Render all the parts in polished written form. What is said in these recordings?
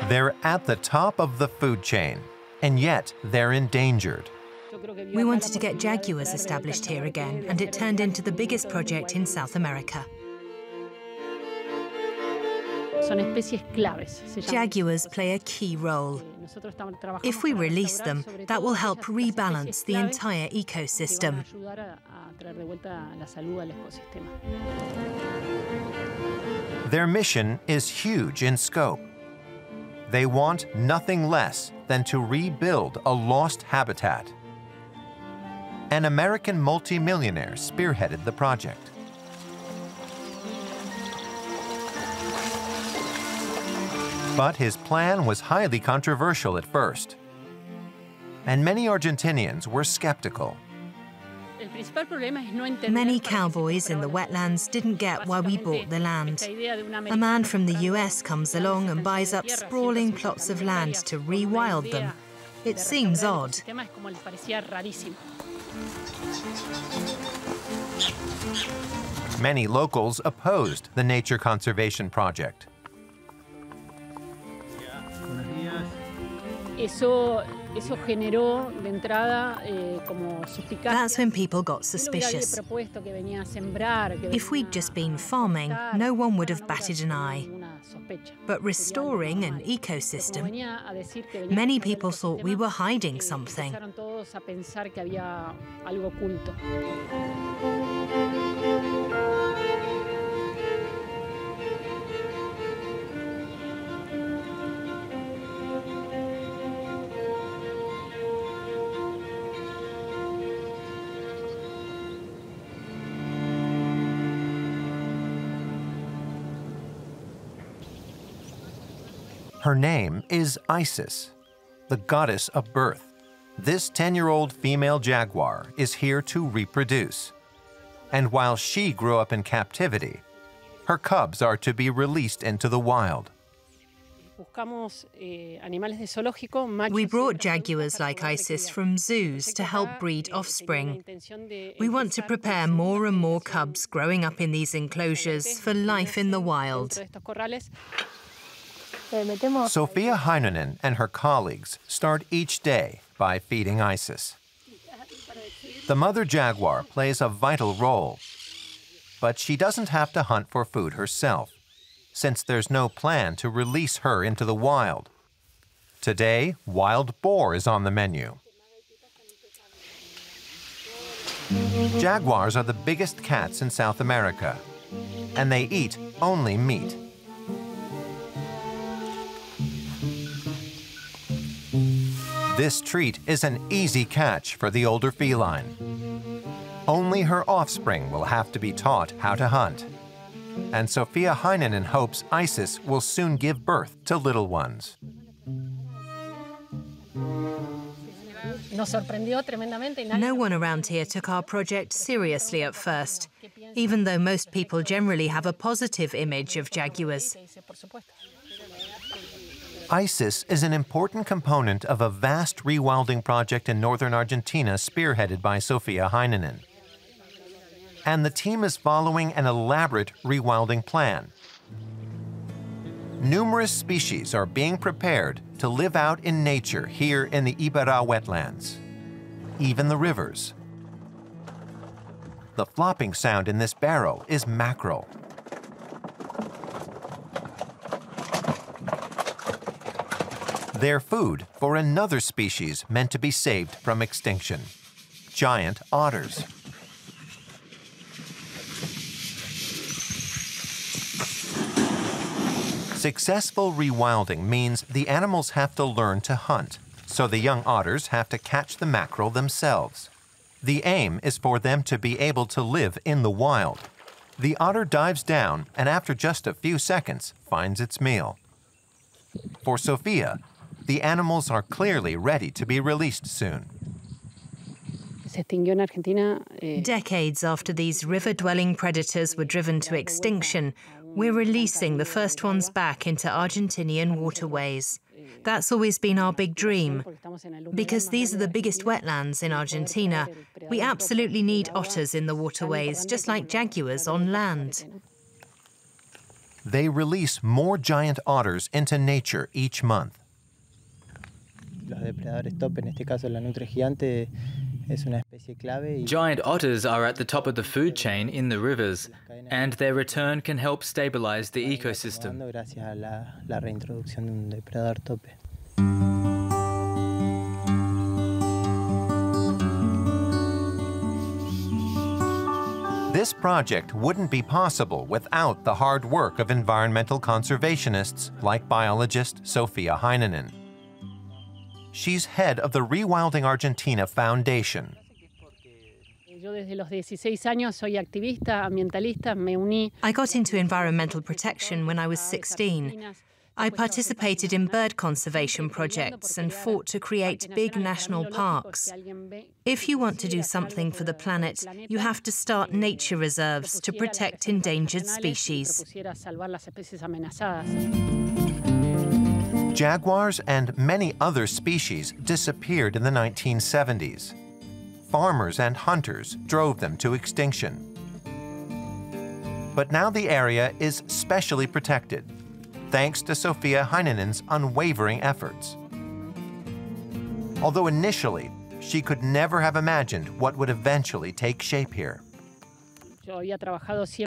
They're at the top of the food chain, and yet they're endangered. We wanted to get jaguars established here again, and it turned into the biggest project in South America. Jaguars play a key role. If we release them, that will help rebalance the entire ecosystem. Their mission is huge in scope. They want nothing less than to rebuild a lost habitat. An American multimillionaire spearheaded the project. But his plan was highly controversial at first, and many Argentinians were skeptical. Many cowboys in the wetlands didn't get why we bought the land. A man from the US comes along and buys up sprawling plots of land to rewild them. It seems odd. Many locals opposed the nature conservation project. That's when people got suspicious. If we'd just been farming, no one would have batted an eye. But restoring an ecosystem, many people thought we were hiding something. Her name is Isis, the goddess of birth. This 10-year-old female jaguar is here to reproduce. And while she grew up in captivity, her cubs are to be released into the wild. We brought jaguars like Isis from zoos to help breed offspring. We want to prepare more and more cubs growing up in these enclosures for life in the wild. Sophia Heinen and her colleagues start each day by feeding Isis. The mother jaguar plays a vital role, but she doesn't have to hunt for food herself, since there's no plan to release her into the wild. Today, wild boar is on the menu. Jaguars are the biggest cats in South America, and they eat only meat. This treat is an easy catch for the older feline. Only her offspring will have to be taught how to hunt. And Sophia Heinen hopes Isis will soon give birth to little ones. No one around here took our project seriously at first, even though most people generally have a positive image of jaguars. Isis is an important component of a vast rewilding project in northern Argentina spearheaded by Sophia Heinen. And the team is following an elaborate rewilding plan. Numerous species are being prepared to live out in nature here in the Ibara wetlands, even the rivers. The flopping sound in this barrel is mackerel. They're food for another species meant to be saved from extinction, giant otters. Successful rewilding means the animals have to learn to hunt, so the young otters have to catch the mackerel themselves. The aim is for them to be able to live in the wild. The otter dives down and after just a few seconds finds its meal. For Sophia, the animals are clearly ready to be released soon. Decades after these river-dwelling predators were driven to extinction, we're releasing the first ones back into Argentinian waterways. That's always been our big dream. Because these are the biggest wetlands in Argentina, we absolutely need otters in the waterways, just like jaguars on land. They release more giant otters into nature each month. Giant otters are at the top of the food chain in the rivers, and their return can help stabilize the ecosystem. This project wouldn't be possible without the hard work of environmental conservationists like biologist Sophia Heinen. She's head of the Rewilding Argentina Foundation. I got into environmental protection when I was 16. I participated in bird conservation projects and fought to create big national parks. If you want to do something for the planet, you have to start nature reserves to protect endangered species. Jaguars and many other species disappeared in the 1970s. Farmers and hunters drove them to extinction. But now the area is specially protected, thanks to Sophia Heinen's unwavering efforts. Although initially, she could never have imagined what would eventually take shape here.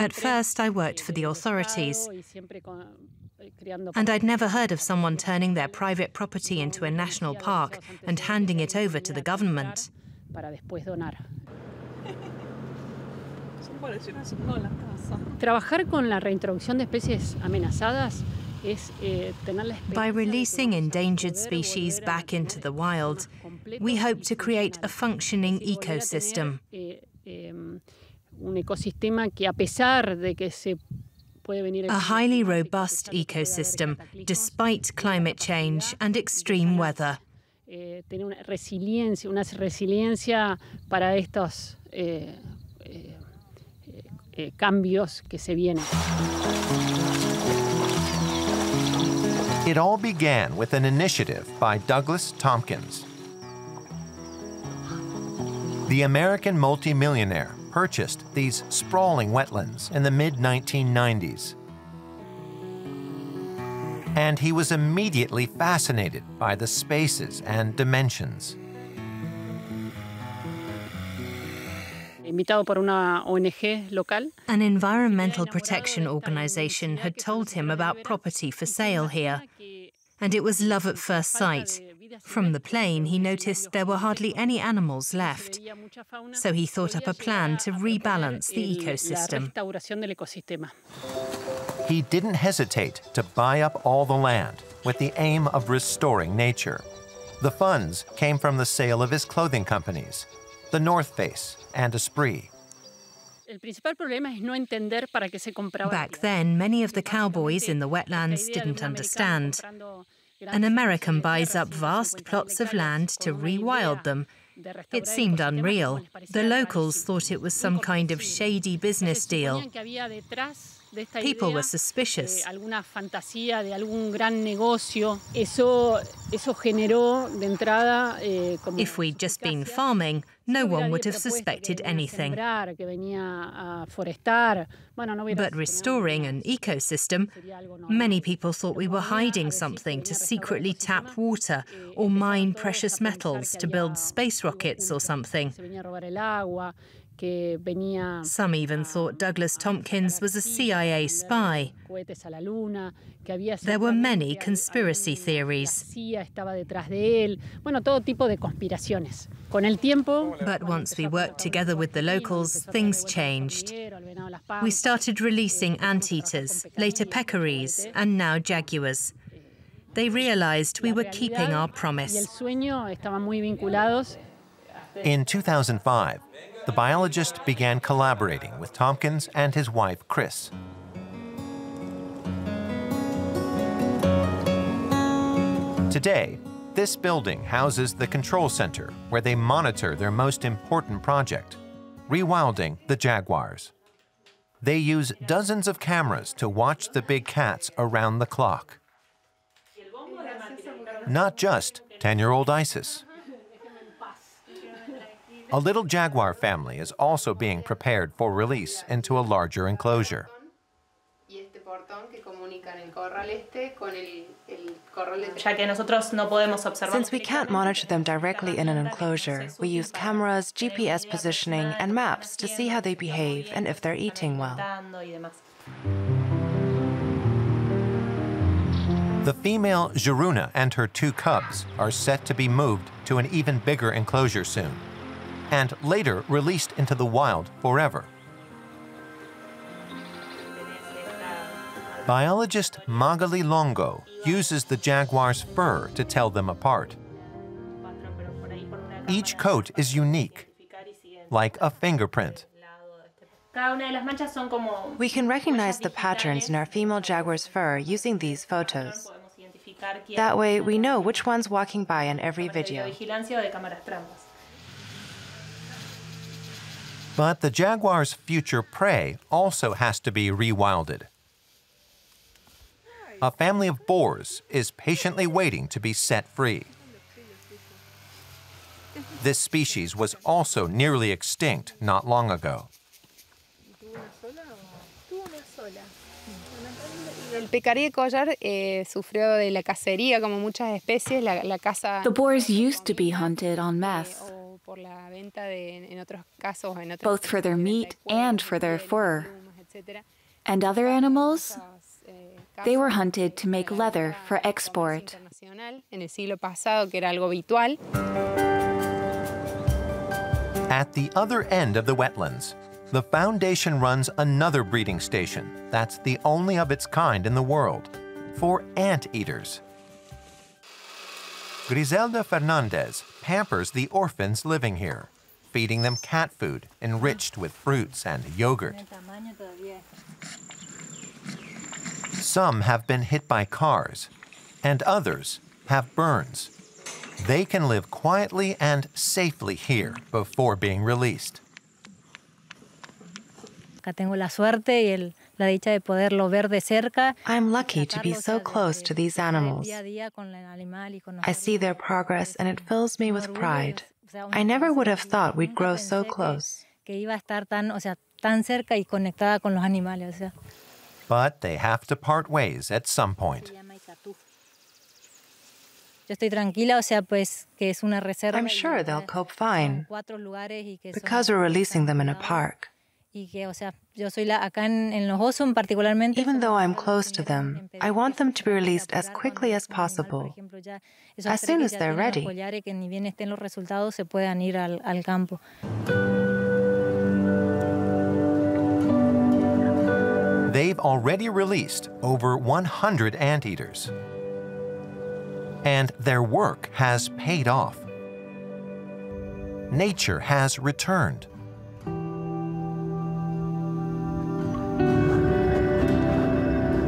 At first, I worked for the authorities, and I'd never heard of someone turning their private property into a national park and handing it over to the government. Trabajar con la reintroducción de especies amenazadas By releasing endangered species back into the wild, we hope to create a functioning ecosystem. A highly robust ecosystem, despite climate change and extreme weather. Tener una resiliencia para estos cambios que se vienen. It all began with an initiative by Douglas Tompkins. The American multimillionaire purchased these sprawling wetlands in the mid-1990s. And he was immediately fascinated by the spaces and dimensions. Invitado por una ONG local. An environmental protection organization had told him about property for sale here, and it was love at first sight. From the plane, he noticed there were hardly any animals left, so he thought up a plan to rebalance the ecosystem. He didn't hesitate to buy up all the land with the aim of restoring nature. The funds came from the sale of his clothing companies, the North Face and Esprit. Back then, many of the cowboys in the wetlands didn't understand. An American buys up vast plots of land to rewild them. It seemed unreal. The locals thought it was some kind of shady business deal. People were suspicious. If we'd just been farming, no one would have suspected anything. But restoring an ecosystem, many people thought we were hiding something to secretly tap water or mine precious metals to build space rockets or something. Some even thought Douglas Tompkins was a CIA spy. There were many conspiracy theories. But once we worked together with the locals, things changed. We started releasing anteaters, later peccaries, and now jaguars. They realized we were keeping our promise. In 2005, the biologist began collaborating with Tompkins and his wife, Chris. Today, this building houses the control center where they monitor their most important project, rewilding the jaguars. They use dozens of cameras to watch the big cats around the clock. Not just 10-year-old Isis. A little jaguar family is also being prepared for release into a larger enclosure. Since we can't monitor them directly in an enclosure, we use cameras, GPS positioning, and maps to see how they behave and if they're eating well. The female Jiruna and her 2 cubs are set to be moved to an even bigger enclosure soon, and later released into the wild forever. Biologist Magali Longo uses the jaguar's fur to tell them apart. Each coat is unique, like a fingerprint. We can recognize the patterns in our female jaguar's fur using these photos. That way, we know which one's walking by in every video. But the jaguar's future prey also has to be rewilded. A family of boars is patiently waiting to be set free. This species was also nearly extinct not long ago. The boars used to be hunted en masse, both for their meat and for their fur. And other animals? They were hunted to make leather for export. At the other end of the wetlands, the Foundation runs another breeding station that's the only of its kind in the world, for anteaters. Griselda Fernandez pampers the orphans living here, feeding them cat food enriched with fruits and yogurt. Some have been hit by cars, and others have burns. They can live quietly and safely here before being released. I'm lucky to be so close to these animals. I see their progress and it fills me with pride. I never would have thought we'd grow so close. But they have to part ways at some point. I'm sure they'll cope fine because we're releasing them in a park. Even though I'm close to them, I want them to be released as quickly as possible, as soon as they're ready. They've already released over 100 anteaters. And their work has paid off. Nature has returned.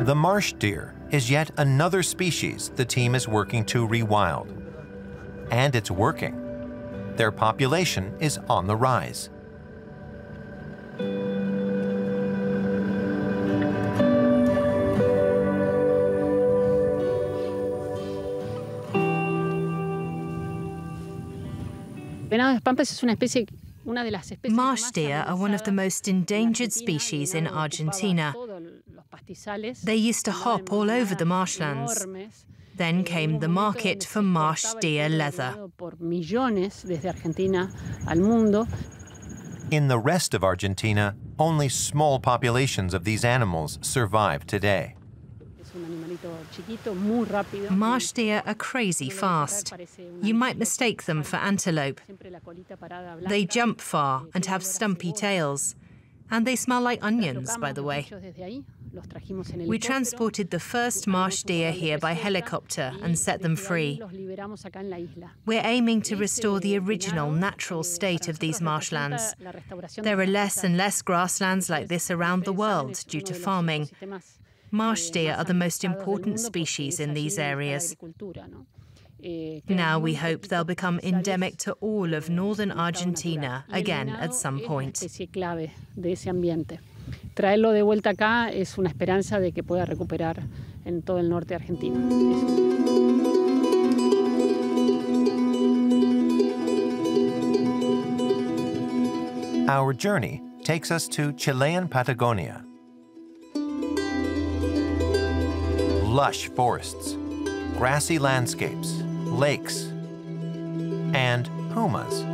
The marsh deer is yet another species the team is working to rewild. And it's working. Their population is on the rise. Marsh deer are one of the most endangered species in Argentina. They used to hop all over the marshlands. Then came the market for marsh deer leather. In the rest of Argentina, only small populations of these animals survive today. Marsh deer are crazy fast. You might mistake them for antelope. They jump far and have stumpy tails. And they smell like onions, by the way. We transported the first marsh deer here by helicopter and set them free. We're aiming to restore the original natural state of these marshlands. There are less and less grasslands like this around the world due to farming. Marsh deer are the most important species in these areas. Now we hope they'll become endemic to all of northern Argentina again at some point. Traerlo de vuelta acá es una esperanza de que pueda recuperar en todo el norte argentino. Our journey takes us to Chilean Patagonia. lush forests, grassy landscapes, lakes, and pumas.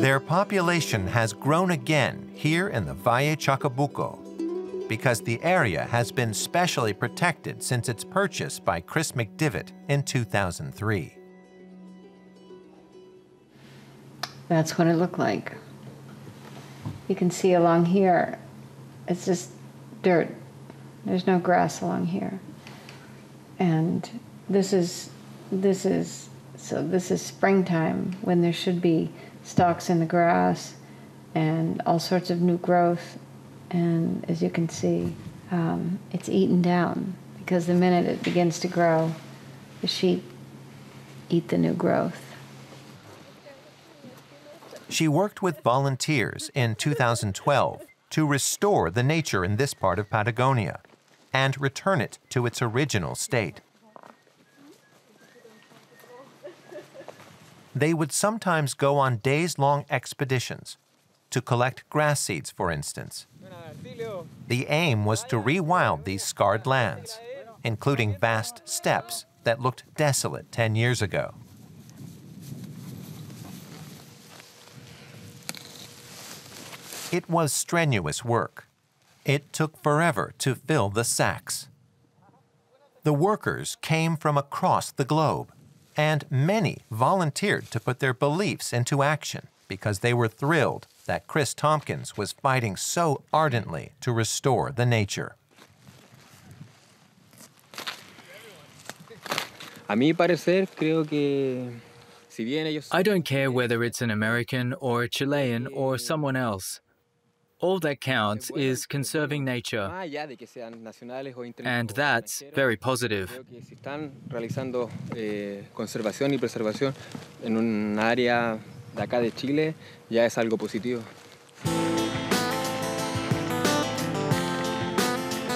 Their population has grown again here in the Valle Chacabuco because the area has been specially protected since its purchase by Chris McDivitt in 2003. That's what it looked like. You can see along here, it's just dirt. There's no grass along here. And this is springtime when there should be stalks in the grass and all sorts of new growth. And as you can see, it's eaten down because the minute it begins to grow, the sheep eat the new growth. She worked with volunteers in 2012 to restore the nature in this part of Patagonia and return it to its original state. They would sometimes go on days-long expeditions to collect grass seeds, for instance. The aim was to rewild these scarred lands, including vast steppes that looked desolate 10 years ago. It was strenuous work. It took forever to fill the sacks. The workers came from across the globe, and many volunteered to put their beliefs into action because they were thrilled that Chris Tompkins was fighting so ardently to restore the nature. I don't care whether it's an American or a Chilean or someone else. All that counts is conserving nature, and that's very positive.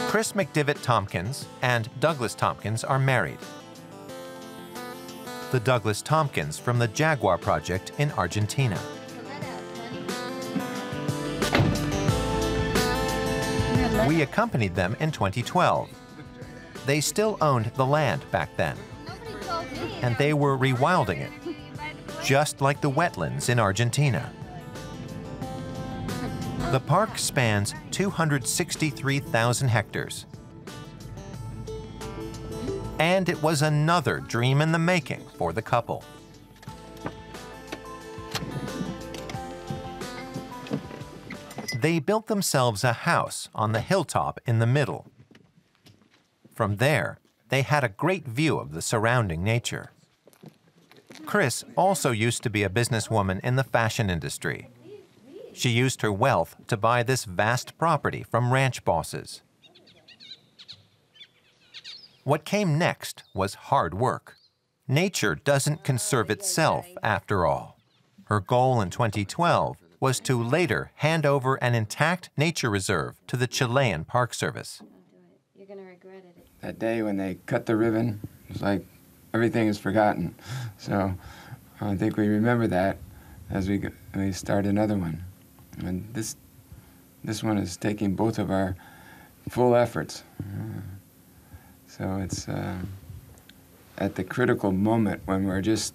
Chris McDivitt Tompkins and Douglas Tompkins are married. The Douglas Tompkins from the Jaguar Project in Argentina. We accompanied them in 2012. They still owned the land back then, and they were rewilding it, just like the wetlands in Argentina. The park spans 263,000 hectares, and it was another dream in the making for the couple. They built themselves a house on the hilltop in the middle. From there, they had a great view of the surrounding nature. Chris also used to be a businesswoman in the fashion industry. She used her wealth to buy this vast property from ranch bosses. What came next was hard work. Nature doesn't conserve itself, after all. Her goal in 2012 was to later hand over an intact nature reserve to the Chilean Park Service. That day when they cut the ribbon, it's like everything is forgotten. So I think we remember that as we start another one. And this one is taking both of our full efforts. So it's at the critical moment when we're just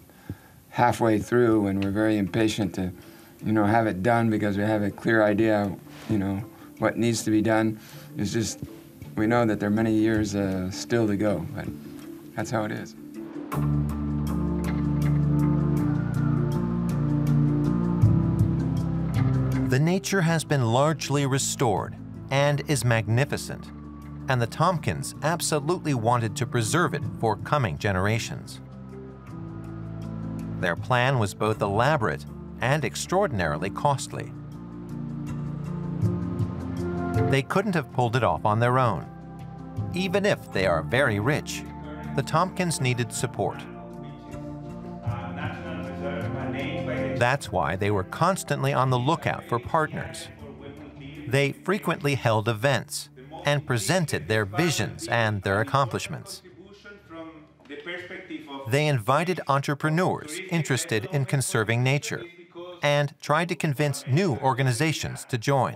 halfway through, when we're very impatient to have it done because we have a clear idea, what needs to be done. It's just, we know that there are many years still to go, but that's how it is. The nature has been largely restored and is magnificent, and the Tompkins absolutely wanted to preserve it for coming generations. Their plan was both elaborate and extraordinarily costly. They couldn't have pulled it off on their own. Even if they are very rich, the Tompkins needed support. That's why they were constantly on the lookout for partners. They frequently held events and presented their visions and their accomplishments. They invited entrepreneurs interested in conserving nature and tried to convince new organizations to join.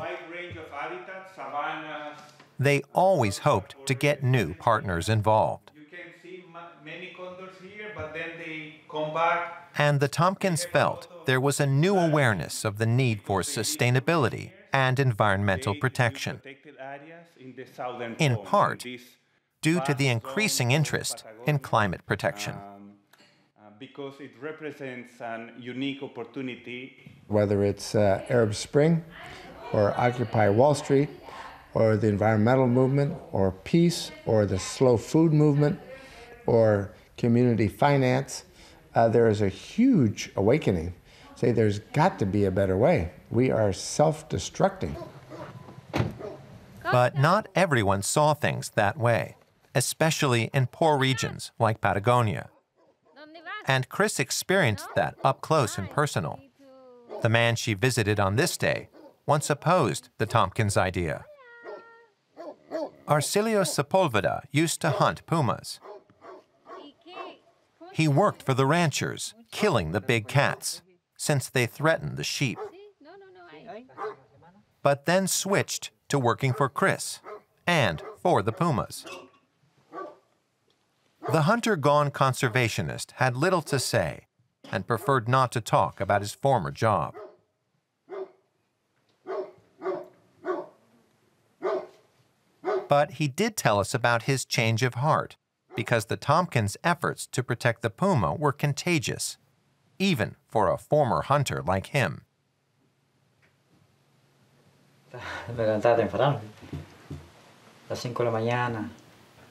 They always hoped to get new partners involved. You can see many condors here, but then they come back. And the Tompkins felt there was a new awareness of the need for sustainability and environmental protection, in part due to the increasing interest in climate protection. Because it represents a unique opportunity. Whether it's Arab Spring, or Occupy Wall Street, or the environmental movement, or peace, or the slow food movement, or community finance, there is a huge awakening. Say there's got to be a better way. We are self-destructing. But not everyone saw things that way, especially in poor regions like Patagonia. And Chris experienced that up close and personal. The man she visited on this day once opposed the Tompkins idea. Arcilio Sepulveda used to hunt pumas. He worked for the ranchers, killing the big cats, since they threatened the sheep. But then switched to working for Chris and for the pumas. The hunter-gone conservationist had little to say and preferred not to talk about his former job. But he did tell us about his change of heart, because the Tompkins' efforts to protect the puma were contagious, even for a former hunter like him.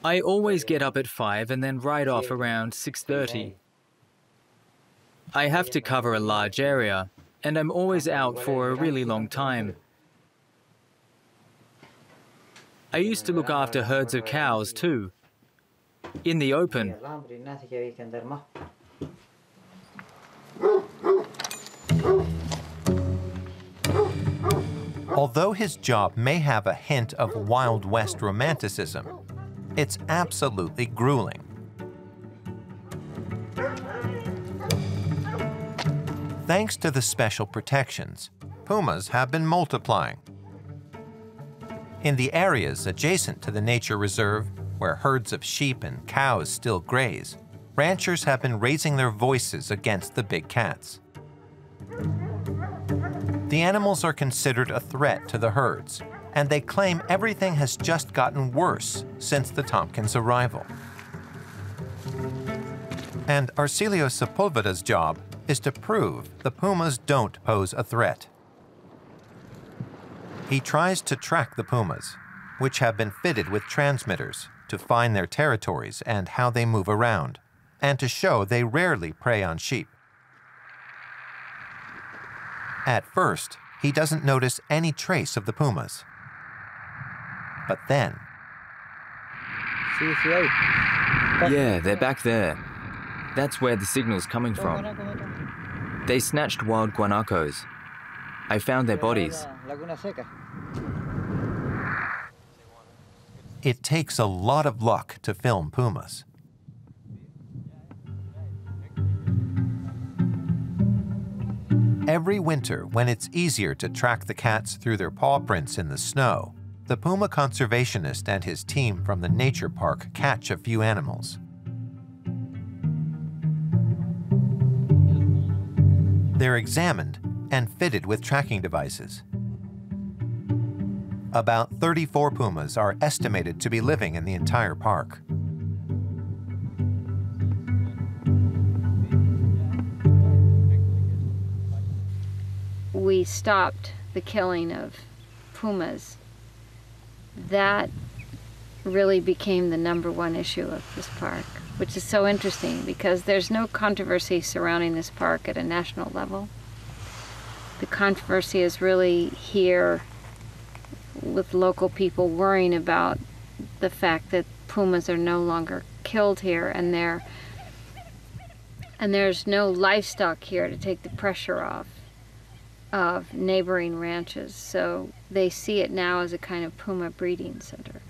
I always get up at 5 and then ride off around 6:30. I have to cover a large area, and I'm always out for a really long time. I used to look after herds of cows too, in the open. Although his job may have a hint of Wild West romanticism, it's absolutely grueling. Thanks to the special protections, pumas have been multiplying. In the areas adjacent to the nature reserve, where herds of sheep and cows still graze, ranchers have been raising their voices against the big cats. The animals are considered a threat to the herds, and they claim everything has just gotten worse since the Tompkins' arrival. And Arcilio Sepulveda's job is to prove the pumas don't pose a threat. He tries to track the pumas, which have been fitted with transmitters to find their territories and how they move around, and to show they rarely prey on sheep. At first, he doesn't notice any trace of the pumas. But then... Yeah, they're back there. That's where the signal's coming from. They snatched wild guanacos. I found their bodies. It takes a lot of luck to film pumas. Every winter, when it's easier to track the cats through their paw prints in the snow, the puma conservationist and his team from the nature park catch a few animals. They're examined and fitted with tracking devices. About 34 pumas are estimated to be living in the entire park. We stopped the killing of pumas. That really became the #1 issue of this park, which is so interesting because there's no controversy surrounding this park at a national level. The controversy is really here with local people worrying about the fact that pumas are no longer killed here, and there's no livestock here to take the pressure off of neighboring ranches, so they see it now as a kind of puma breeding center.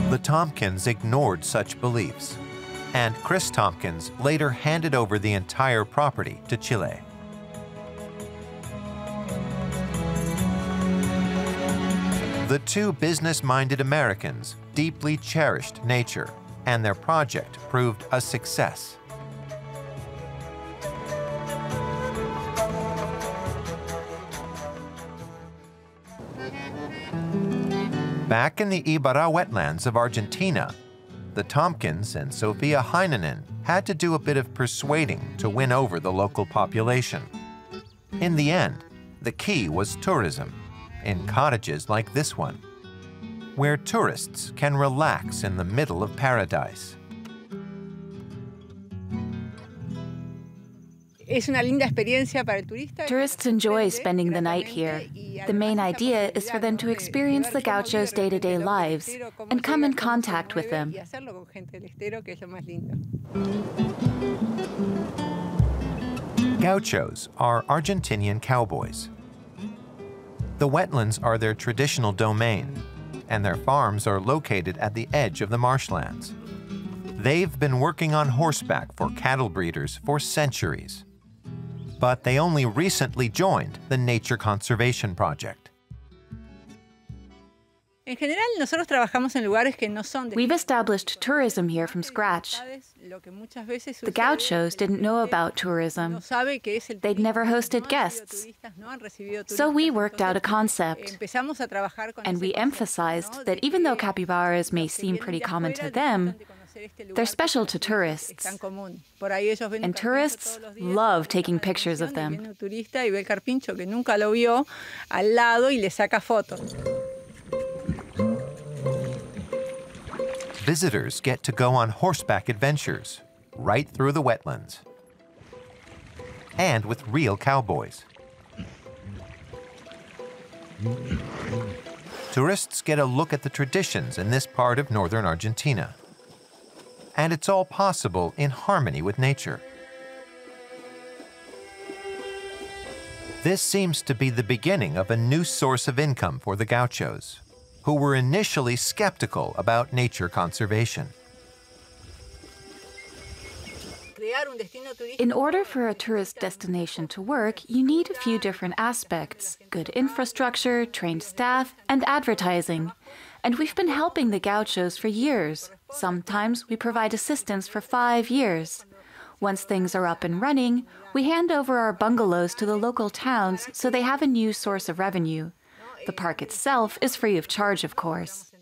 The Tompkins ignored such beliefs, and Chris Tompkins later handed over the entire property to Chile. The two business-minded Americans deeply cherished nature, and their project proved a success. Back in the Ibara wetlands of Argentina, the Tompkins and Sophia Heinen had to do a bit of persuading to win over the local population. In the end, the key was tourism, in cottages like this one, where tourists can relax in the middle of paradise. Tourists enjoy spending the night here. The main idea is for them to experience the gauchos' day-to-day lives and come in contact with them. Gauchos are Argentinian cowboys. The wetlands are their traditional domain, and their farms are located at the edge of the marshlands. They've been working on horseback for cattle breeders for centuries. But they only recently joined the Nature Conservation Project. We've established tourism here from scratch. The gauchos didn't know about tourism. They'd never hosted guests. So we worked out a concept. And we emphasized that even though capybaras may seem pretty common to them, they're special to tourists. And tourists love taking pictures of them. Visitors get to go on horseback adventures right through the wetlands, and with real cowboys. Tourists get a look at the traditions in this part of northern Argentina. And it's all possible in harmony with nature. This seems to be the beginning of a new source of income for the gauchos, who were initially skeptical about nature conservation. In order for a tourist destination to work, you need a few different aspects: good infrastructure, trained staff, and advertising. And we've been helping the gauchos for years. Sometimes we provide assistance for 5 years. Once things are up and running, we hand over our bungalows to the local towns so they have a new source of revenue. The park itself is free of charge, of course.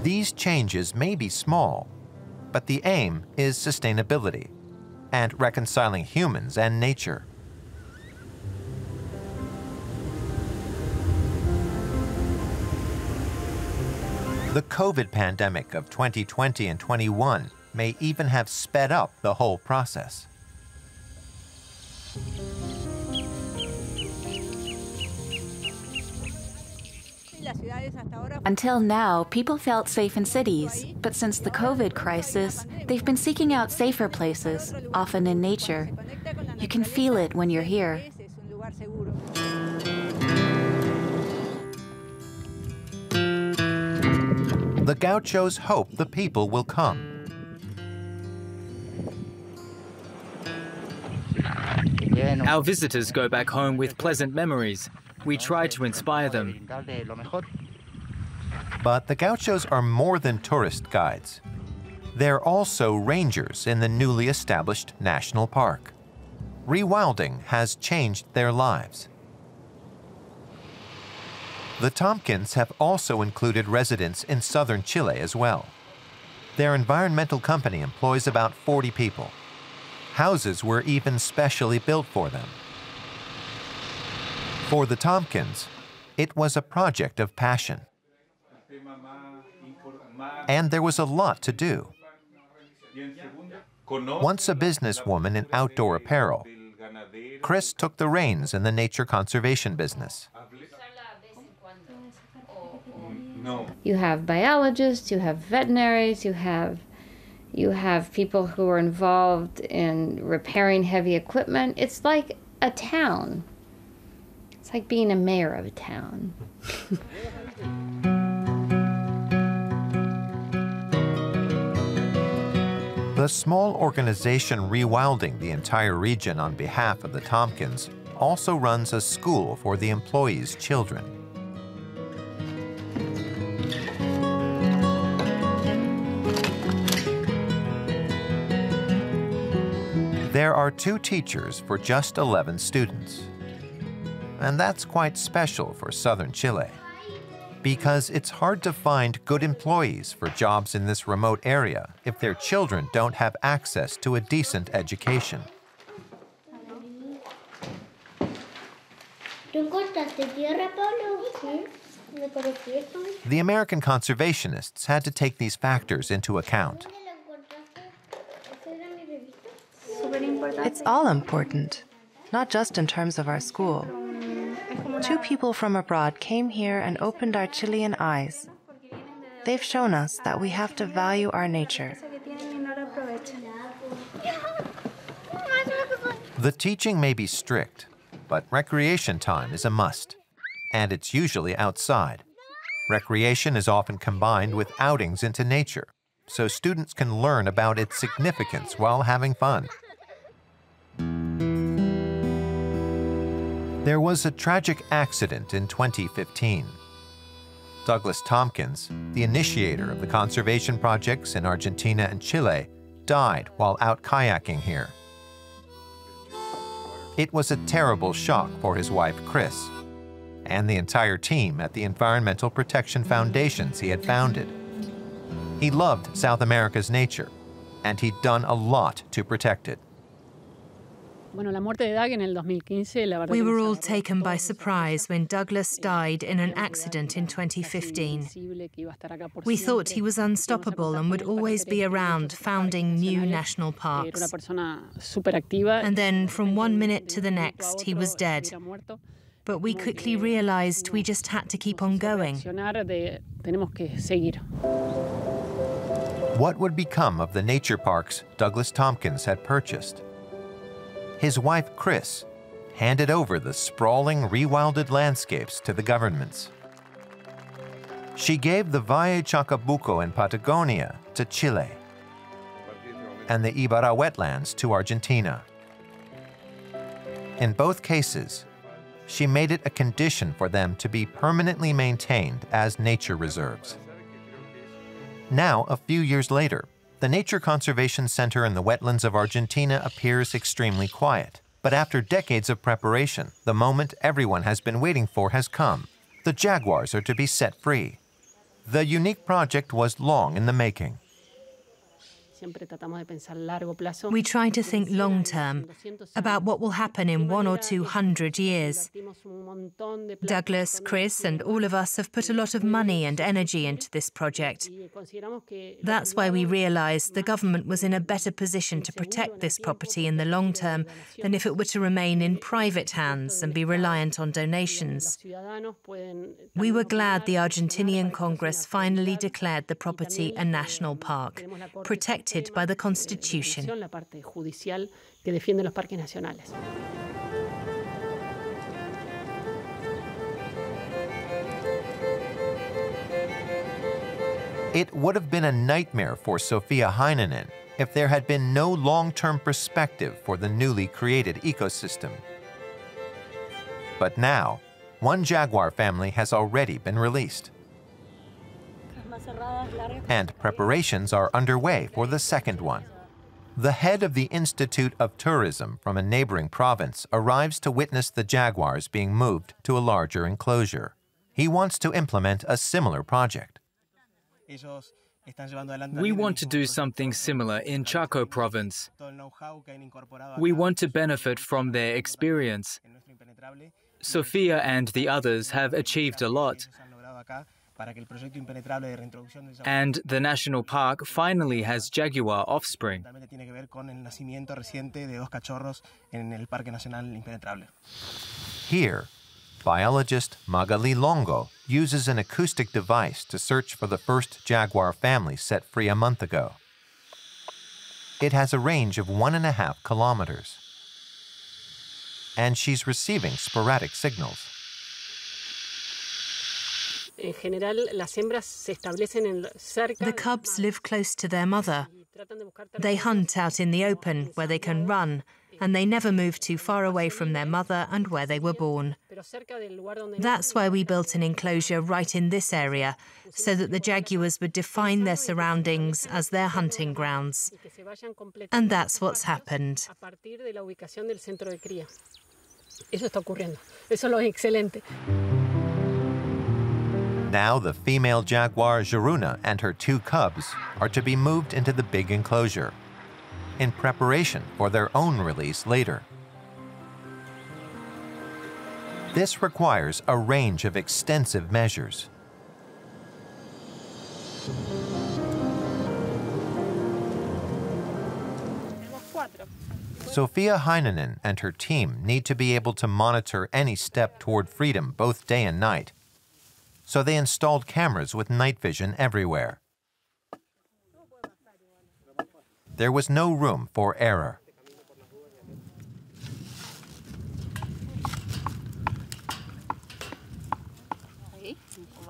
These changes may be small, but the aim is sustainability and reconciling humans and nature. The COVID pandemic of 2020 and 21 may even have sped up the whole process. Until now, people felt safe in cities, but since the COVID crisis, they've been seeking out safer places, often in nature. You can feel it when you're here. The gauchos hope the people will come. Our visitors go back home with pleasant memories. We try to inspire them. But the gauchos are more than tourist guides. They're also rangers in the newly established national park. Rewilding has changed their lives. The Tompkins have also included residents in southern Chile as well. Their environmental company employs about 40 people. Houses were even specially built for them. For the Tompkins, it was a project of passion. And there was a lot to do. Once a businesswoman in outdoor apparel, Chris took the reins in the nature conservation business. You have biologists, you have veterinaries, you have people who are involved in repairing heavy equipment. It's like a town. It's like being a mayor of a town. The small organization rewilding the entire region on behalf of the Tompkins also runs a school for the employees' children. There are 2 teachers for just 11 students. And that's quite special for southern Chile, because it's hard to find good employees for jobs in this remote area if their children don't have access to a decent education. The American conservationists had to take these factors into account. It's all important, not just in terms of our school. 2 people from abroad came here and opened our Chilean eyes. They've shown us that we have to value our nature. The teaching may be strict, but recreation time is a must, and it's usually outside. Recreation is often combined with outings into nature, so students can learn about its significance while having fun. There was a tragic accident in 2015. Douglas Tompkins, the initiator of the conservation projects in Argentina and Chile, died while out kayaking here. It was a terrible shock for his wife, Chris, and the entire team at the environmental protection foundations he had founded. He loved South America's nature, and he'd done a lot to protect it. We were all taken by surprise when Douglas died in an accident in 2015. We thought he was unstoppable and would always be around founding new national parks. And then from one minute to the next, he was dead. But we quickly realized we just had to keep on going. What would become of the nature parks Douglas Tompkins had purchased? His wife, Chris, handed over the sprawling, rewilded landscapes to the governments. She gave the Valle Chacabuco in Patagonia to Chile and the Ibara wetlands to Argentina. In both cases, she made it a condition for them to be permanently maintained as nature reserves. Now, a few years later, the Nature Conservation Center in the wetlands of Argentina appears extremely quiet. But after decades of preparation, the moment everyone has been waiting for has come. The jaguars are to be set free. The unique project was long in the making. We try to think long-term, about what will happen in 100 or 200 years. Douglas, Chris, and all of us have put a lot of money and energy into this project. That's why we realized the government was in a better position to protect this property in the long term than if it were to remain in private hands and be reliant on donations. We were glad the Argentinian Congress finally declared the property a national park, protected by the Constitution. It would have been a nightmare for Sophia Heinen if there had been no long-term perspective for the newly created ecosystem. But now, one jaguar family has already been released. And preparations are underway for the second one. The head of the Institute of Tourism from a neighboring province arrives to witness the jaguars being moved to a larger enclosure. He wants to implement a similar project. We want to do something similar in Chaco province. We want to benefit from their experience. Sophia and the others have achieved a lot. And the national park finally has jaguar offspring. Here, biologist Magali Longo uses an acoustic device to search for the first jaguar family set free a month ago. It has a range of 1.5 kilometers. And she's receiving sporadic signals. The cubs live close to their mother, They hunt out in the open where they can run, and they never move too far away from their mother and where they were born. That's why we built an enclosure right in this area, so that the jaguars would define their surroundings as their hunting grounds. And that's what's happened. Now the female jaguar Jiruna and her 2 cubs are to be moved into the big enclosure in preparation for their own release later. This requires a range of extensive measures. Sophia Heinen and her team need to be able to monitor any step toward freedom both day and night. So they installed cameras with night vision everywhere. There was no room for error.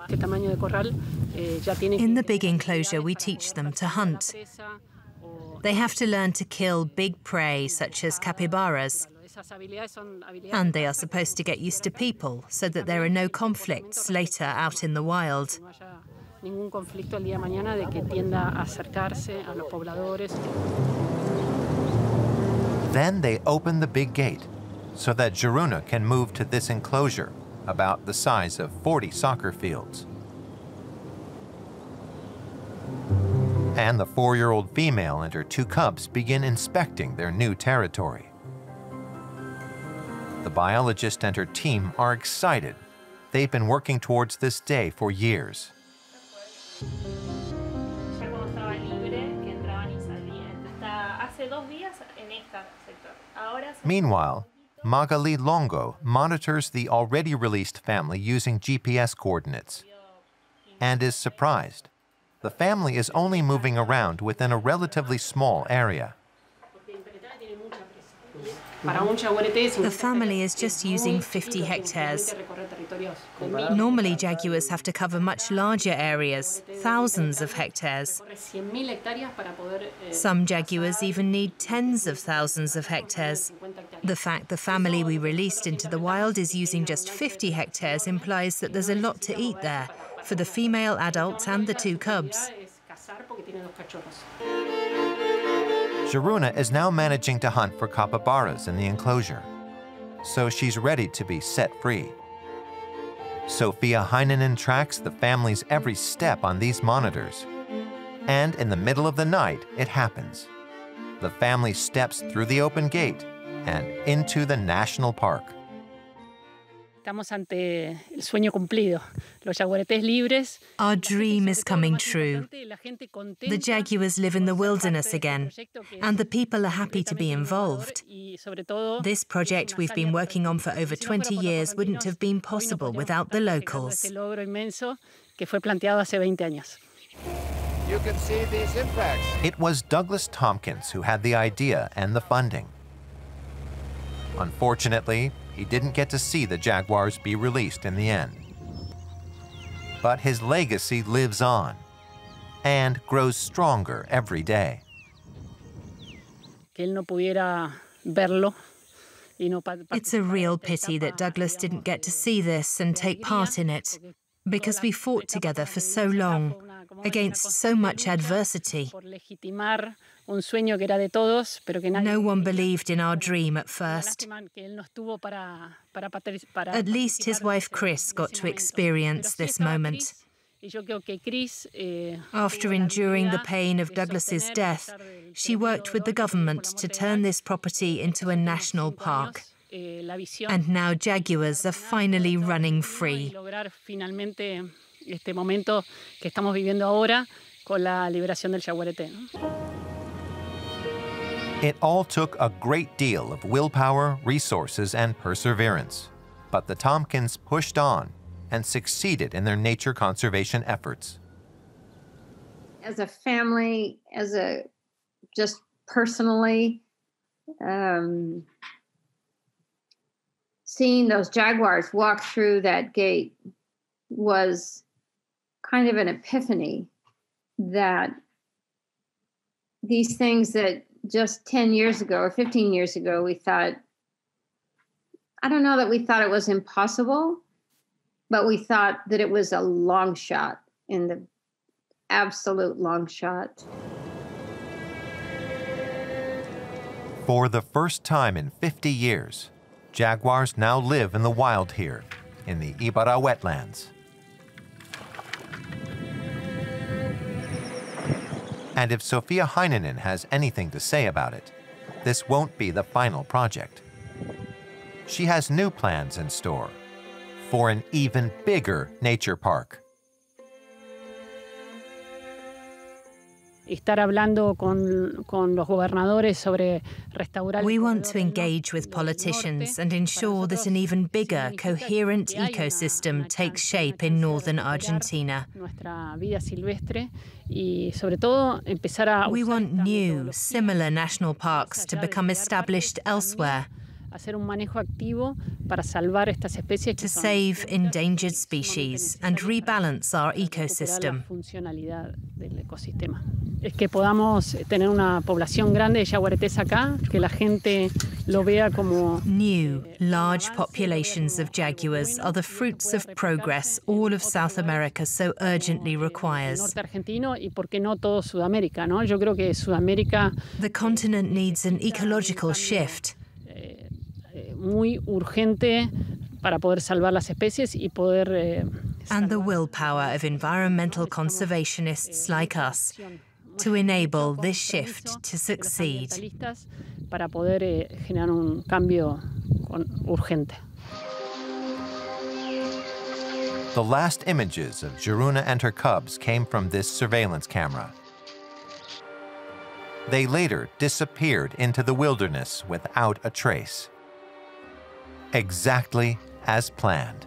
In the big enclosure, we teach them to hunt. They have to learn to kill big prey, such as capybaras. And they are supposed to get used to people, so that there are no conflicts later out in the wild. Then they open the big gate, so that Jiruna can move to this enclosure, about the size of 40 soccer fields. And the 4-year-old female and her 2 cubs begin inspecting their new territory. The biologist and her team are excited. They've been working towards this day for years. Meanwhile, Magali Longo monitors the already released family using GPS coordinates and is surprised. The family is only moving around within a relatively small area. The family is just using 50 hectares. Normally, jaguars have to cover much larger areas, thousands of hectares. Some jaguars even need tens of thousands of hectares. The fact the family we released into the wild is using just 50 hectares implies that there's a lot to eat there, for the female adults and the 2 cubs. Jiruna is now managing to hunt for capybaras in the enclosure, so she's ready to be set free. Sophia Heinen tracks the family's every step on these monitors. And in the middle of the night, it happens. The family steps through the open gate and into the national park. Our dream is coming true. The jaguars live in the wilderness again, and the people are happy to be involved. This project we've been working on for over 20 years wouldn't have been possible without the locals. You can see these impacts. It was Douglas Tompkins who had the idea and the funding. Unfortunately, he didn't get to see the jaguars be released in the end. But his legacy lives on and grows stronger every day. It's a real pity that Douglas didn't get to see this and take part in it, because we fought together for so long, against so much adversity. No one believed in our dream at first. At least his wife Chris got to experience this moment. After enduring the pain of Douglas's death, she worked with the government to turn this property into a national park. And now jaguars are finally running free. It all took a great deal of willpower, resources, and perseverance. But the Tompkins pushed on and succeeded in their nature conservation efforts. As a family, just personally, seeing those jaguars walk through that gate was kind of an epiphany that these things that just 10 years ago or 15 years ago, we thought, I don't know that we thought it was impossible, but we thought that it was a long shot, in the absolute long shot. For the first time in 50 years, jaguars now live in the wild here, in the Ibara wetlands. And if Sophia Heinen has anything to say about it, this won't be the final project. She has new plans in store for an even bigger nature park. We want to engage with politicians and ensure that an even bigger, coherent ecosystem takes shape in northern Argentina. We want new, similar national parks to become established elsewhere, to save endangered species and rebalance our ecosystem. New, large populations of jaguars are the fruits of progress all of South America so urgently requires. The continent needs an ecological shift. Muy urgente para poder salvar las especies y poder and the willpower of environmental conservationists like us to enable this shift to succeed. Para poder generar un cambio urgente. The last images of Jiruna and her cubs came from this surveillance camera. They later disappeared into the wilderness without a trace. Exactly as planned.